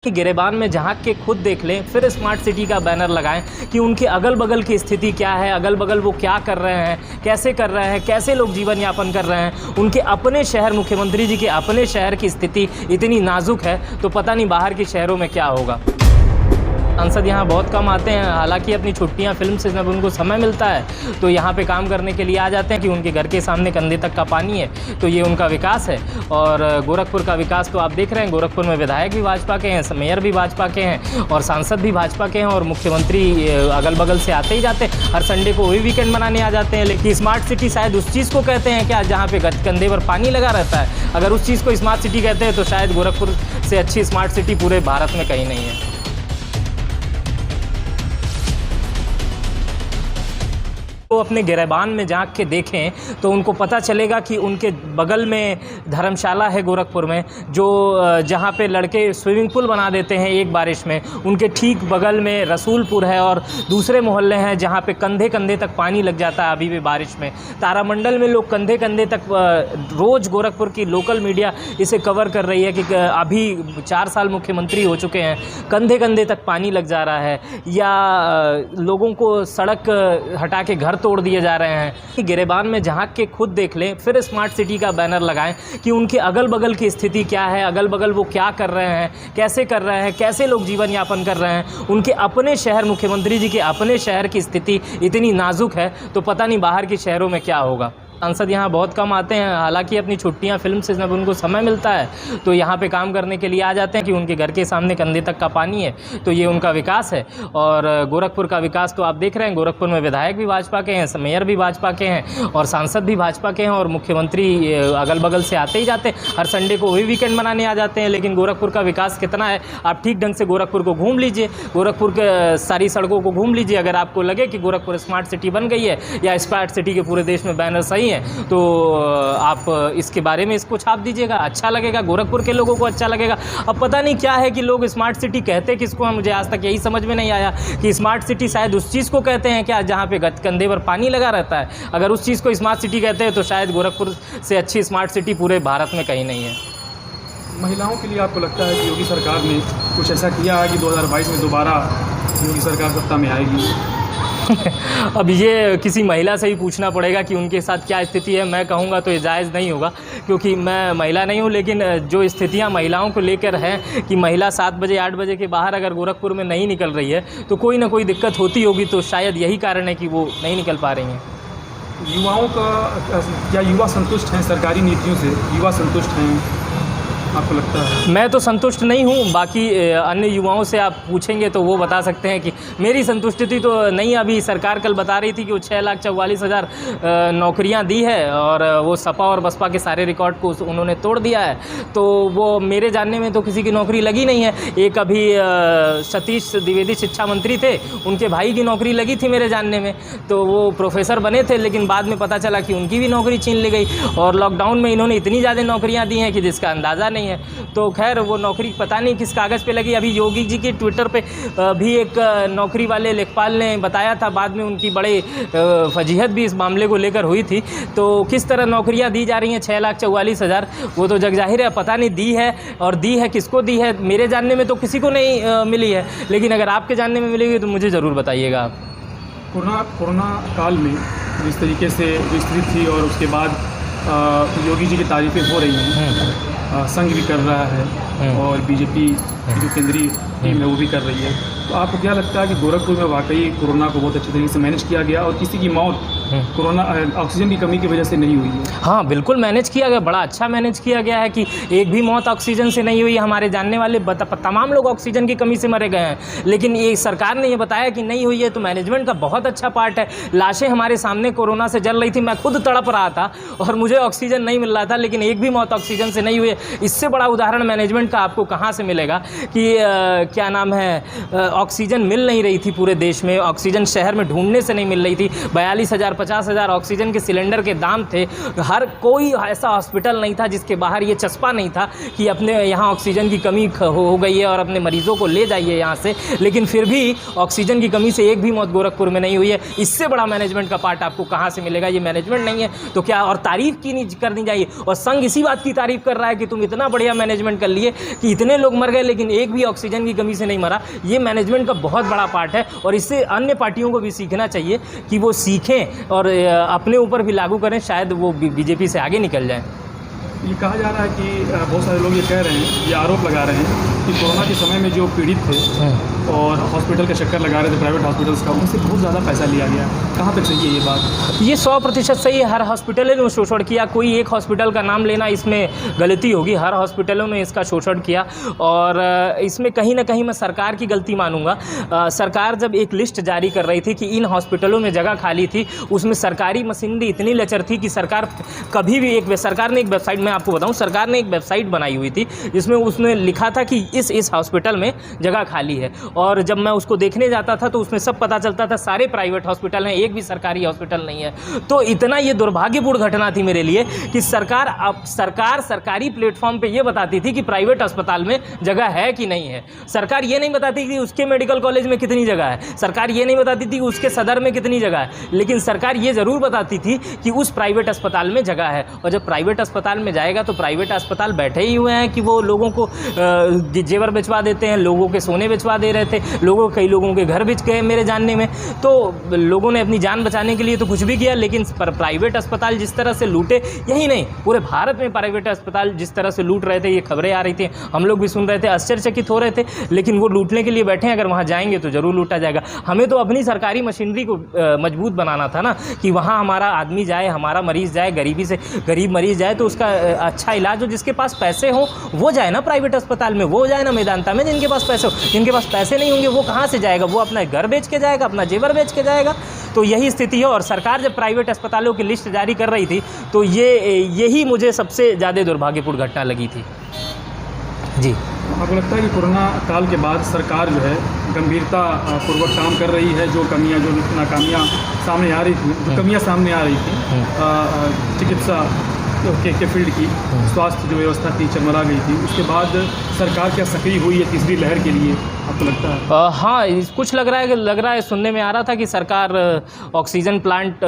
कि गिरेबान में झांक के खुद देख लें, फिर स्मार्ट सिटी का बैनर लगाएं कि उनके अगल बगल की स्थिति क्या है, अगल बगल वो क्या कर रहे हैं, कैसे कर रहे हैं, कैसे लोग जीवन यापन कर रहे हैं। उनके अपने शहर, मुख्यमंत्री जी के अपने शहर की स्थिति इतनी नाजुक है तो पता नहीं बाहर के शहरों में क्या होगा। सांसद यहाँ बहुत कम आते हैं, हालांकि अपनी छुट्टियाँ फिल्म से जब उनको समय मिलता है तो यहाँ पे काम करने के लिए आ जाते हैं कि उनके घर के सामने कंधे तक का पानी है तो ये उनका विकास है। और गोरखपुर का विकास तो आप देख रहे हैं, गोरखपुर में विधायक भी भाजपा के हैं, मेयर भी भाजपा के हैं और सांसद भी भाजपा के हैं और मुख्यमंत्री अगल बगल से आते ही जाते हैं। हर संडे को वही वीकेंड मनाने आ जाते हैं। लेकिन स्मार्ट सिटी शायद उस चीज़ को कहते हैं क्या जहाँ पे कंधे पर पानी लगा रहता है। अगर उस चीज़ को स्मार्ट सिटी कहते हैं तो शायद गोरखपुर से अच्छी स्मार्ट सिटी पूरे भारत में कहीं नहीं है। वो अपने गिरेबान में झांक के देखें तो उनको पता चलेगा कि उनके बगल में धर्मशाला है गोरखपुर में, जो जहाँ पे लड़के स्विमिंग पूल बना देते हैं एक बारिश में। उनके ठीक बगल में रसूलपुर है और दूसरे मोहल्ले हैं जहाँ पे कंधे कंधे तक पानी लग जाता है अभी भी बारिश में। तारामंडल में लोग कंधे कंधे तक, रोज़ गोरखपुर की लोकल मीडिया इसे कवर कर रही है कि अभी 4 साल मुख्यमंत्री हो चुके हैं, कंधे कंधे तक पानी लग जा रहा है, या लोगों को सड़क हटा के घर तोड़ दिए जा रहे हैं। कि गिरेबान में झांक के खुद देख लें, फिर स्मार्ट सिटी का बैनर लगाएं कि उनके अगल बगल की स्थिति क्या है, अगल बगल वो क्या कर रहे हैं, कैसे कर रहे हैं, कैसे लोग जीवन यापन कर रहे हैं। उनके अपने शहर, मुख्यमंत्री जी के अपने शहर की स्थिति इतनी नाजुक है तो पता नहीं बाहर के शहरों में क्या होगा। सांसद यहाँ बहुत कम आते हैं, हालांकि अपनी छुट्टियाँ फिल्म से जब उनको समय मिलता है तो यहाँ पे काम करने के लिए आ जाते हैं कि उनके घर के सामने कंधे तक का पानी है तो ये उनका विकास है। और गोरखपुर का विकास तो आप देख रहे हैं, गोरखपुर में विधायक भी भाजपा के हैं, मेयर भी भाजपा के हैं और सांसद भी भाजपा के हैं और मुख्यमंत्री अगल बगल से आते ही जाते हैं। हर संडे को वही वीकेंड मनाने आ जाते हैं। लेकिन गोरखपुर का विकास कितना है, आप ठीक ढंग से गोरखपुर को घूम लीजिए, गोरखपुर के सारी सड़कों को घूम लीजिए। अगर आपको लगे कि गोरखपुर स्मार्ट सिटी बन गई है या स्मार्ट सिटी के पूरे देश में बैनर सही है तो आप इसके बारे में इसको छाप दीजिएगा, अच्छा लगेगा, गोरखपुर के लोगों को अच्छा लगेगा। अब पता नहीं क्या है कि लोग स्मार्ट सिटी कहते किसको हैं, मुझे आज तक यही समझ में नहीं आया कि स्मार्ट सिटी शायद उस चीज़ को कहते हैं क्या जहाँ पे कंधे पर पानी लगा रहता है। अगर उस चीज़ को स्मार्ट सिटी कहते हैं तो शायद गोरखपुर से अच्छी स्मार्ट सिटी पूरे भारत में कहीं नहीं है। महिलाओं के लिए आपको लगता है कि योगी सरकार ने कुछ ऐसा किया है कि 2022 में दोबारा योगी सरकार सत्ता में आएगी? अब ये किसी महिला से ही पूछना पड़ेगा कि उनके साथ क्या स्थिति है। मैं कहूँगा तो ये जायज़ नहीं होगा क्योंकि मैं महिला नहीं हूँ। लेकिन जो स्थितियाँ महिलाओं को लेकर हैं कि महिला 7 बजे 8 बजे के बाहर अगर गोरखपुर में नहीं निकल रही है तो कोई ना कोई दिक्कत होती होगी, तो शायद यही कारण है कि वो नहीं निकल पा रही हैं। युवाओं का क्या, युवा संतुष्ट हैं सरकारी नीतियों से? युवा संतुष्ट हैं आपको लगता है? मैं तो संतुष्ट नहीं हूँ, बाकी अन्य युवाओं से आप पूछेंगे तो वो बता सकते हैं कि मेरी संतुष्टि तो नहीं। अभी सरकार कल बता रही थी कि वो 6,44,000 नौकरियाँ दी है और वो सपा और बसपा के सारे रिकॉर्ड को उन्होंने तोड़ दिया है। तो वो मेरे जानने में तो किसी की नौकरी लगी नहीं है। एक अभी सतीश द्विवेदी शिक्षा मंत्री थे, उनके भाई की नौकरी लगी थी मेरे जानने में, तो वो प्रोफेसर बने थे, लेकिन बाद में पता चला कि उनकी भी नौकरी छीन ली गई। और लॉकडाउन में इन्होंने इतनी ज़्यादा नौकरियाँ दी हैं कि जिसका अंदाज़ा नहीं है। तो खैर वो नौकरी पता नहीं किस कागज़ पे लगी। अभी योगी जी के ट्विटर पे भी एक नौकरी वाले लेखपाल ने बताया था, बाद में उनकी बड़े फजीहत भी इस मामले को लेकर हुई थी। तो किस तरह नौकरियां दी जा रही हैं 6,44,000, वो तो जग जाहिर है पता नहीं दी है, और दी है किसको दी है। मेरे जानने में तो किसी को नहीं मिली है, लेकिन अगर आपके जानने में मिलेगी तो मुझे ज़रूर बताइएगा आप। कोरोना काल में जिस तरीके से स्थिति थी और उसके बाद योगी जी की तारीफ़ें हो रही हैं, संघ भी कर रहा है और बीजेपी की जो केंद्रीय टीम है वो भी कर रही है, तो आपको क्या लगता है कि गोरखपुर में वाकई कोरोना को बहुत अच्छे तरीके से मैनेज किया गया और किसी की मौत कोरोना ऑक्सीजन की कमी की वजह से नहीं हुई है? हाँ बिल्कुल मैनेज किया गया, बड़ा अच्छा मैनेज किया गया है कि एक भी मौत ऑक्सीजन से नहीं हुई। हमारे जानने वाले तमाम लोग ऑक्सीजन की कमी से मरे गए हैं, लेकिन ये सरकार ने ये बताया कि नहीं हुई है, तो मैनेजमेंट का बहुत अच्छा पार्ट है। लाशें हमारे सामने कोरोना से जल रही थी, मैं खुद तड़प रहा था और मुझे ऑक्सीजन नहीं मिल रहा था, लेकिन एक भी मौत ऑक्सीजन से नहीं हुई है। इससे बड़ा उदाहरण मैनेजमेंट का आपको कहाँ से मिलेगा कि क्या नाम है, ऑक्सीजन मिल नहीं रही थी पूरे देश में, ऑक्सीजन शहर में ढूंढने से नहीं मिल रही थी। 42,000 50,000 ऑक्सीजन के सिलेंडर के दाम थे। हर कोई ऐसा हॉस्पिटल नहीं था जिसके बाहर ये चस्पा नहीं था कि अपने यहाँ ऑक्सीजन की कमी हो गई है और अपने मरीज़ों को ले जाइए यहाँ से, लेकिन फिर भी ऑक्सीजन की कमी से एक भी मौत गोरखपुर में नहीं हुई है। इससे बड़ा मैनेजमेंट का पार्ट आपको कहाँ से मिलेगा? ये मैनेजमेंट नहीं है तो क्या? और तारीफ़ की नहीं करनी चाहिए। और संघ इसी बात की तारीफ़ कर रहा है कि तुम इतना बढ़िया मैनेजमेंट कर लिए कि इतने लोग मर गए लेकिन एक भी ऑक्सीजन की कमी से नहीं मरा। ये मैनेजमेंट का बहुत बड़ा पार्ट है और इससे अन्य पार्टियों को भी सीखना चाहिए कि वो सीखें और अपने ऊपर भी लागू करें, शायद वो बीजेपी से आगे निकल जाएं। ये कहा जा रहा है कि बहुत सारे लोग ये कह रहे हैं, ये आरोप लगा रहे हैं कि कोरोना के समय में जो पीड़ित थे और हॉस्पिटल के चक्कर लगा रहे थे प्राइवेट हॉस्पिटल्स का, उनसे बहुत ज़्यादा पैसा लिया गया। कहाँ तक सही है ये बात? ये 100% सही है। हर हॉस्पिटल ने शोषण किया। कोई एक हॉस्पिटल का नाम लेना इसमें गलती होगी। हर हॉस्पिटलों ने इसका शोषण किया और इसमें कहीं ना कहीं मैं सरकार की गलती मानूंगा। सरकार जब एक लिस्ट जारी कर रही थी कि इन हॉस्पिटलों में जगह खाली थी, उसमें सरकारी मशीनरी इतनी लचर थी कि सरकार कभी भी सरकार ने एक वेबसाइट, मैं आपको बताऊं, सरकार ने एक वेबसाइट बनाई हुई थी जिसमें उसने लिखा था कि इस हॉस्पिटल में जगह खाली है। और जब मैं उसको देखने जाता था तो उसमें सब पता चलता था सारे प्राइवेट हॉस्पिटल हैं, एक भी सरकारी हॉस्पिटल नहीं है। तो इतना ये दुर्भाग्यपूर्ण घटना थी मेरे लिए कि सरकार सरकारी प्लेटफॉर्म पे ये बताती थी कि प्राइवेट अस्पताल में जगह है कि नहीं है। सरकार ये नहीं बताती कि उसके मेडिकल कॉलेज में कितनी जगह है। सरकार ये नहीं बताती थी कि उसके सदर में कितनी जगह है। लेकिन सरकार ये ज़रूर बताती थी कि उस प्राइवेट अस्पताल में जगह है। और जब प्राइवेट अस्पताल में जाएगा तो प्राइवेट अस्पताल बैठे ही हुए हैं कि वो लोगों को जेवर बेचवा देते हैं, लोगों के सोने बेचवा दे रहे थे, कई लोगों के घर बिक गए मेरे जानने में। तो लोगों ने अपनी जान बचाने के लिए तो कुछ भी किया, लेकिन प्राइवेट अस्पताल जिस तरह से लूटे, यही नहीं पूरे भारत में प्राइवेट अस्पताल जिस तरह से लूट रहे थे, ये खबरें आ रही थी, हम लोग भी सुन रहे थे, आश्चर्यचकित हो रहे थे। लेकिन वो लूटने के लिए बैठे हैं, अगर वहाँ जाएंगे तो ज़रूर लूटा जाएगा। हमें तो अपनी सरकारी मशीनरी को मजबूत बनाना था ना, कि वहाँ हमारा आदमी जाए, हमारा मरीज़ जाए, गरीबी से गरीब मरीज़ जाए तो उसका अच्छा इलाज हो। जिसके पास पैसे हो वो जाए ना प्राइवेट अस्पताल में, वो जाए ना मेदांता में। जिनके पास पैसे हो, जिनके पास पैसे नहीं होंगे वो कहाँ से जाएगा? वो अपना घर बेच के जाएगा, अपना जेवर बेच के जाएगा। तो यही स्थिति है। और सरकार जब प्राइवेट अस्पतालों की लिस्ट जारी कर रही थी तो यही मुझे सबसे ज़्यादा दुर्भाग्यपूर्ण घटना लगी थी। जी, आपको लगता है कि कोरोना काल के बाद सरकार जो है गंभीरता पूर्वक काम कर रही है? जो कमियां, जो नाकामियां सामने आ रही थी, जो कमियां सामने आ रही थी चिकित्सा के फील्ड की, स्वास्थ्य जो व्यवस्था थी चरमरा गई थी, उसके बाद सरकार क्या सक्रिय हुई है तीसरी लहर के लिए, आपको लगता है? हाँ, कुछ लग रहा है सुनने में आ रहा था कि सरकार ऑक्सीजन प्लांट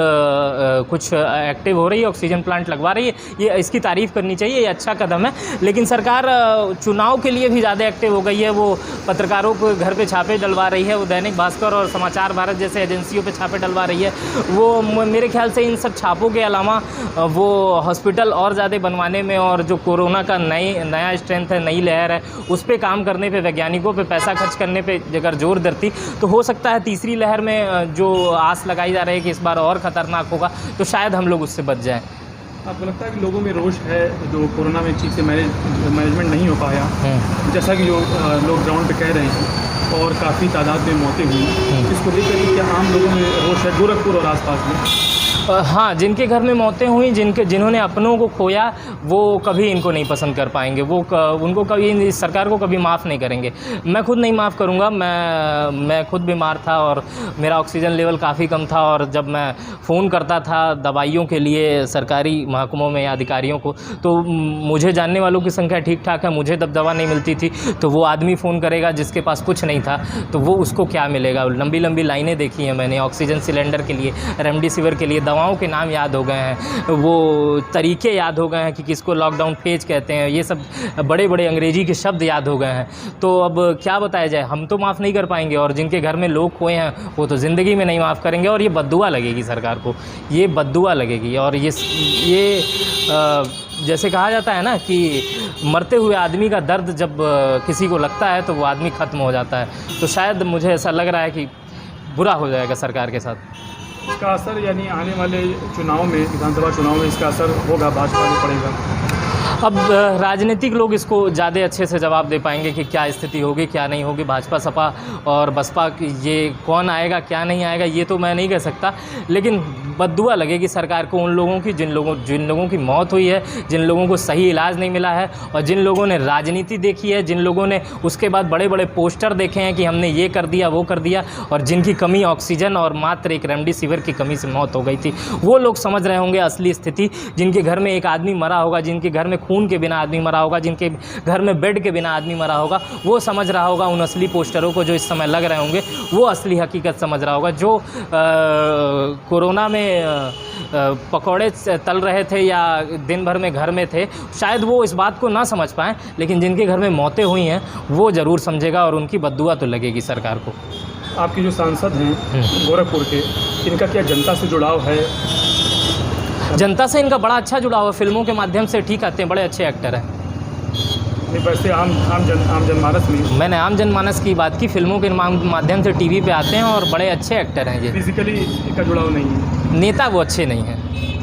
कुछ एक्टिव हो रही है, ऑक्सीजन प्लांट लगवा रही है। ये इसकी तारीफ़ करनी चाहिए, ये अच्छा कदम है। लेकिन सरकार चुनाव के लिए भी ज़्यादा एक्टिव हो गई है। वो पत्रकारों को घर पे छापे डलवा रही है, वो दैनिक भास्कर और समाचार भारत जैसे एजेंसियों पे छापे डलवा रही है। वो मेरे ख्याल से इन सब छापों के अलावा वो हॉस्पिटल और ज़्यादा बनवाने में और जो कोरोना का नया स्ट्रेंथ है, नई लहर है, उस पर काम करने पे, वैज्ञानिकों पे पैसा खर्च करने पे अगर जोर देती तो हो सकता है तीसरी लहर में जो आस लगाई जा रही है कि इस बार और ख़तरनाक होगा, तो शायद हम लोग उससे बच जाएं। आपको लगता है कि लोगों में रोष है जो कोरोना में ठीक से मैनेजमेंट नहीं हो पाया, जैसा कि जो लोग ग्राउंड पे कह रहे हैं, और काफ़ी तादाद में मौतें हुई, इसको लेकर क्या आम लोगों में रोष है गोरखपुर और आसपास में? हाँ, जिनके घर में मौतें हुई, जिन्होंने अपनों को खोया, वो कभी इनको नहीं पसंद कर पाएंगे। वो उनको कभी, इस सरकार को कभी माफ़ नहीं करेंगे। मैं खुद नहीं माफ़ करूँगा। मैं खुद बीमार था और मेरा ऑक्सीजन लेवल काफ़ी कम था, और जब मैं फ़ोन करता था दवाइयों के लिए सरकारी महकमों में या अधिकारियों को, तो मुझे जानने वालों की संख्या ठीक ठाक है, मुझे तब दवा नहीं मिलती थी। तो वो आदमी फ़ोन करेगा जिसके पास कुछ नहीं था, तो वो उसको क्या मिलेगा? लंबी लंबी लाइनें देखी हैं मैंने ऑक्सीजन सिलेंडर के लिए, रेमडेसिविर के लिए। दवाओं के नाम याद हो गए हैं, वो तरीके याद हो गए हैं कि किसको लॉकडाउन फेज कहते हैं, ये सब बड़े बड़े अंग्रेजी के शब्द याद हो गए हैं। तो अब क्या बताया जाए, हम तो माफ़ नहीं कर पाएंगे, और जिनके घर में लोग खोए हैं वो तो ज़िंदगी में नहीं माफ़ करेंगे। और ये बद्दुआ लगेगी सरकार को, ये बद्दुआ लगेगी। और ये जैसे कहा जाता है ना कि मरते हुए आदमी का दर्द जब किसी को लगता है तो वो आदमी ख़त्म हो जाता है। तो शायद मुझे ऐसा लग रहा है कि बुरा हो जाएगा सरकार के साथ। इसका असर यानी आने वाले चुनाव में, विधानसभा चुनाव में इसका असर होगा, भाजपा को पड़ेगा? अब राजनीतिक लोग इसको ज़्यादा अच्छे से जवाब दे पाएंगे कि क्या स्थिति होगी क्या नहीं होगी। भाजपा सपा और बसपा ये कौन आएगा क्या नहीं आएगा ये तो मैं नहीं कह सकता, लेकिन बद्दुआ लगेगी सरकार को उन लोगों की जिन लोगों की मौत हुई है, जिन लोगों को सही इलाज नहीं मिला है और जिन लोगों ने राजनीति देखी है, जिन लोगों ने उसके बाद बड़े बड़े पोस्टर देखे हैं कि हमने ये कर दिया वो कर दिया, और जिनकी कमी ऑक्सीजन और मात्र एक रेमडेसिविर की कमी से मौत हो गई थी। वो लोग समझ रहे होंगे असली स्थिति। जिनके घर में एक आदमी मरा होगा, जिनके घर में खून के बिना आदमी मरा होगा, जिनके घर में बेड के बिना आदमी मरा होगा, वो समझ रहा होगा उन असली पोस्टरों को जो इस समय लग रहे होंगे। वो असली हकीकत समझ रहा होगा। जो कोरोना में पकौड़े तल रहे थे या दिन भर में घर में थे, शायद वो इस बात को ना समझ पाएँ, लेकिन जिनके घर में मौतें हुई हैं वो ज़रूर समझेगा और उनकी बद्दुआ तो लगेगी सरकार को। आपके जो सांसद हैं गोरखपुर के, इनका क्या जनता से जुड़ाव है? जनता से इनका बड़ा अच्छा जुड़ाव है। फिल्मों के माध्यम से ठीक आते हैं, बड़े अच्छे एक्टर हैं। नहीं, वैसे आम जनमानस में मैंने आम जनमानस की बात की। फिल्मों के माध्यम से टीवी पे आते हैं और बड़े अच्छे एक्टर हैं ये। फिजिकली इनका जुड़ाव नहीं है? नेता वो अच्छे नहीं हैं।